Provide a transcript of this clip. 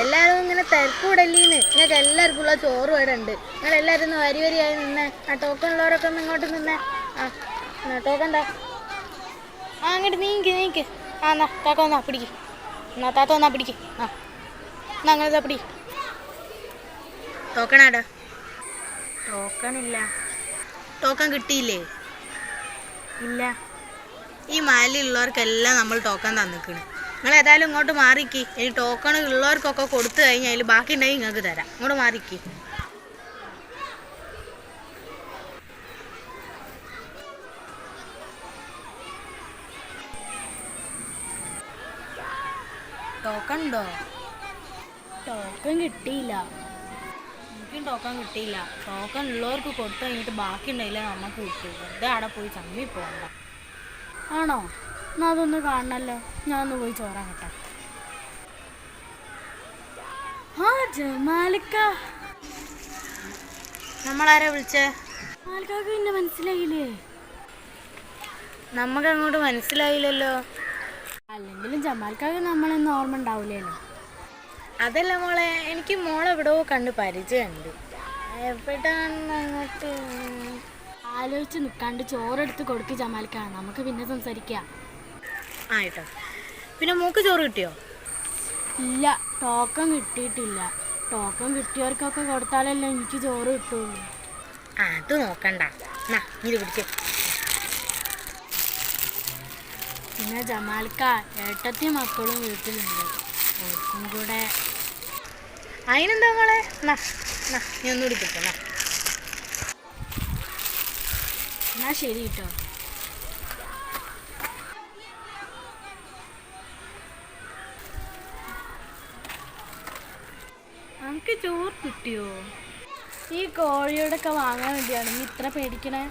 എല്ലാവരും ഇങ്ങനെ തിരക്കൂടല്ലീന്ന്. നിങ്ങൾക്ക് എല്ലാവർക്കും ഉള്ള ചോറ് ഇവിടെ ഉണ്ട്. നിങ്ങളെല്ലാവരും ഒന്ന് വരിയായി നിന്നേ. ആ ടോക്കൺ ഉള്ളവരൊക്കെ ഒന്ന് ഇങ്ങോട്ട് നിന്നേ. ടോക്കൺ എന്താ? അങ്ങോട്ട് നീക്ക്. എന്നാ താത്ത വന്നാ പിടിക്ക്. താത്ത വന്നാ പിടിക്ക്. എന്നാ അങ്ങനെ പിടി. ടോക്കണാടാ? ടോക്കൺ ഇല്ല. ടോക്കൺ കിട്ടിയില്ലേ? ഇല്ല. ഈ മലയിലുള്ളവർക്കെല്ലാം നമ്മൾ ടോക്കൺ തന്നിക്കണ്. നിങ്ങൾ ഏതായാലും ഇങ്ങോട്ട് മാറിക്ക്. ഇനി ടോക്കൺ ഉള്ളവർക്കൊക്കെ കൊടുത്തു കഴിഞ്ഞാൽ അതിൽ ബാക്കി ഉണ്ടെങ്കിൽ നിങ്ങൾക്ക് തരാം. ഇങ്ങോട്ട് മാറിക്ക്. ടോക്കൺ ഉണ്ടോ? ടോക്കൺ കിട്ടിയില്ല. എനിക്കും ടോക്കൺ കിട്ടിയില്ല. ടോക്കൺ ഉള്ളവർക്ക് കൊടുത്തു കഴിഞ്ഞിട്ട് ബാക്കി ഉണ്ടായില്ല നമുക്ക് കിട്ടും. വെറുതെ അവിടെ പോയി ചമ്മി പോകണ്ട. ആണോ? എന്നാൽ അതൊന്ന് കാണണല്ലോ. ഞാൻ ഒന്ന് പോയി ചോറാകട്ടെ. ജമാലിക്ക, നമ്മളാരാ വിളിച്ചേ? ജമാലിക്കാക്ക് പിന്നെ മനസ്സിലായില്ലേ? നമുക്ക് അങ്ങോട്ട് മനസ്സിലായില്ലല്ലോ. അല്ലെങ്കിലും ജമാലിക്കാക്ക് നമ്മളെന്ന് ഓർമ്മ ഉണ്ടാവില്ലല്ലോ. അതല്ല മോളെ, എനിക്ക് മോളെ എവിടെയോ കണ്ട് പരിചയമുണ്ട്. എവിടെയാണെന്ന് അങ്ങോട്ട് ആലോചിച്ച് നിൽക്കാണ്ട് ചോറെടുത്ത് കൊടുക്ക് ജമാലിക്ക. നമുക്ക് പിന്നെ സംസാരിക്കാം. ആയിട്ടോ. പിന്നെ മോക്ക് ചോറ് കിട്ടിയോ? ഇല്ല, ടോക്കൺ കിട്ടിയിട്ടില്ല. ടോക്കൺ കിട്ടിയവർക്കൊക്കെ കൊടുത്താലല്ലേ എനിക്ക് ചോറ് കിട്ടുള്ളൂ. അത് നോക്കണ്ട. ഇത് പിടിച്ചേ. പിന്നെ ജമാലിക്ക, ഏട്ടത്തി മക്കളും വീട്ടിലുണ്ട്. ഓർക്കും കൂടെ. അതിനെന്താ മോളെ? നീ ഒന്നുകൂടി കിട്ടും. എന്നാ ശരി കേട്ടോ. നമുക്ക് ചോറ് കിട്ടിയോ? ഈ കോഴിയോടൊക്കെ വാങ്ങാൻ വേണ്ടിയാണ് നീ ഇത്ര പേടിക്കണേ?